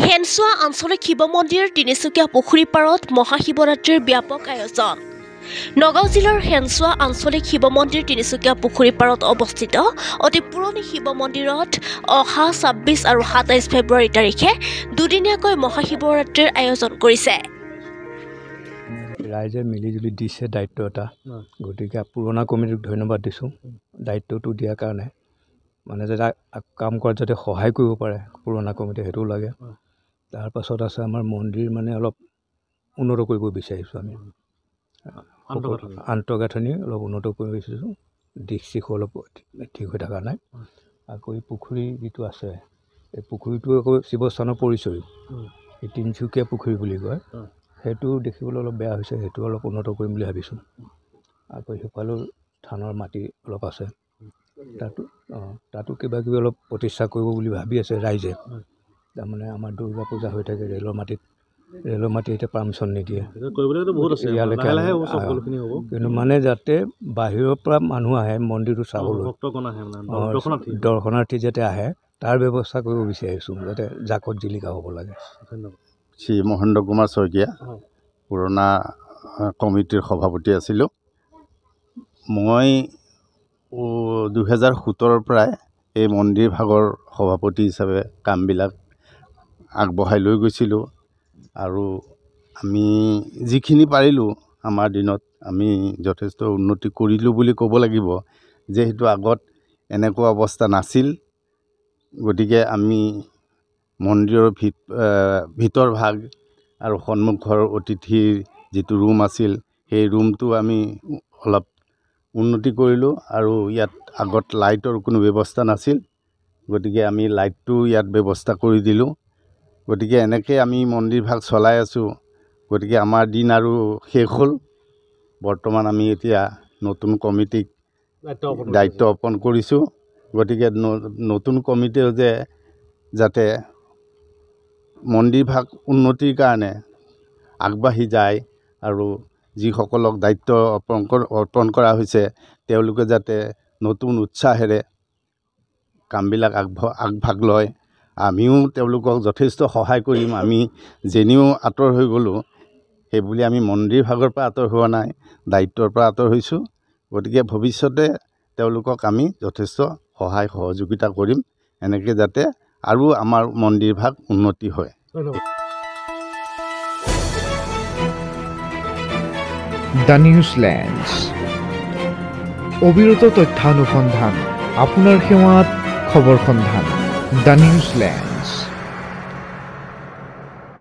হেনচোৱা আঞ্চলিক শিৱ মন্দিৰ তিনিচুকীয়া পুখুৰী পাৰত মহাশিৱৰাত্ৰিৰ ব্যাপক আয়োজন। নগাঁও জিলাৰ হেনচোৱা আঞ্চলিক শিৱ মন্দিৰ তিনিচুকীয়া পুখুৰী পাৰত অৱস্থিত অতি পুৰণি শিৱ মন্দিৰত অহা ২৬ আৰু ২৭ ফেব্ৰুৱাৰী তাৰিখে দুদিনীয়াকৈ মহাশিৱৰাত্ৰিৰ আয়োজন কৰিছে। ৰাইজে মিলিজুলি দিছে দায়িত্ব এটা, গতিকে পুৰণা কমিটিক ধন্যবাদ দিছোঁ দায়িত্বটো দিয়াৰ কাৰণে। মানে যাতে কাম কৰাত যাতে সহায় কৰিব পাৰে পুৰণা কমিটি, সেইটোও লাগে। তাৰপাছত আছে আমাৰ মন্দিৰ মানে অলপ উন্নত কৰিব বিচাৰিছোঁ আমি, আন্তঃগাঁথনি অলপ উন্নত কৰিব বিচাৰিছোঁ। দিশ চিশো অলপ ঠিক হৈ থকা নাই। আকৌ এই পুখুৰী যিটো আছে, এই পুখুৰীটো আকৌ শিৱস্থানৰ পৰিচয়, এই তিনিচুকীয়া পুখুৰী বুলি কয়, সেইটো দেখিবলৈ অলপ বেয়া হৈছে, সেইটো অলপ উন্নত কৰিম বুলি ভাবিছোঁ। আকৌ সিফালেও থানৰ মাটি অলপ আছে, তাতো কিবা কিবি অলপ প্ৰতিষ্ঠা কৰিব বুলি ভাবি আছে ৰাইজে। তাৰমানে আমাৰ দুৰ্গা পূজা হৈ থাকে ৰেলৰ মাটি এতিয়া পাৰ্মিশ্যন নিদিয়ে, কিন্তু মানে যাতে বাহিৰৰ পৰা মানুহ আহে মন্দিৰটো চাবলৈ, দৰ্শনাৰ্থী যাতে আহে তাৰ ব্যৱস্থা কৰিব বিচাৰিছোঁ, যাতে জাকত জিলিকা হ'ব লাগে। শ্ৰী মহেন্দ্ৰ কুমাৰ শইকীয়া, পুৰণা কমিটিৰ সভাপতি আছিলোঁ। মই 2017 পৰাই এই মন্দিৰ ভাগৰ সভাপতি হিচাপে কামবিলাক আগবঢ়াই লৈ গৈছিলোঁ। আৰু আমি যিখিনি পাৰিলোঁ আমাৰ দিনত আমি যথেষ্ট উন্নতি কৰিলোঁ বুলি ক'ব লাগিব, যিহেতু আগত এনেকুৱা অৱস্থা নাছিল। গতিকে আমি মন্দিৰৰ ভিতৰ ভাগ আৰু সন্মুখৰ অতিথিৰ যিটো ৰুম আছিল, সেই ৰুমটো আমি অলপ উন্নতি কৰিলোঁ। আৰু ইয়াত আগত লাইটৰ কোনো ব্যৱস্থা নাছিল, গতিকে আমি লাইটটো ইয়াত ব্যৱস্থা কৰি দিলোঁ। গতিকে এনেকৈ আমি মন্দিৰ ভাগ চলাই আছোঁ। গতিকে আমাৰ দিন আৰু শেষ হ'ল। বৰ্তমান আমি এতিয়া নতুন কমিটিক দায়িত্ব অৰ্পণ কৰিছোঁ। গতিকে নতুন কমিটিও যাতে মন্দিৰ ভাগ উন্নতিৰ কাৰণে আগবাঢ়ি যায়, আৰু যিসকলক দায়িত্ব অৰ্পণ কৰা হৈছে তেওঁলোকে যাতে নতুন উৎসাহেৰে কামবিলাক আগভাগ লয়। আমিও তেওঁলোকক যথেষ্ট সহায় কৰিম। আমি যেনিও আঁতৰ হৈ গ'লোঁ, সেইবুলি আমি মন্দিৰ ভাগৰ পৰা আঁতৰ হোৱা নাই, দায়িত্বৰ পৰা আঁতৰ হৈছোঁ। গতিকে ভৱিষ্যতে তেওঁলোকক আমি যথেষ্ট সহায় সহযোগিতা কৰিম, এনেকৈ যাতে আৰু আমাৰ মন্দিৰ ভাগ উন্নতি হয়। দ্য নিউজলেণ্ডছ, অবিৰত তথ্যানুসন্ধান, আপোনাৰ সেৱাত খবৰ সন্ধান। দ্য নিউজলেণ্ড।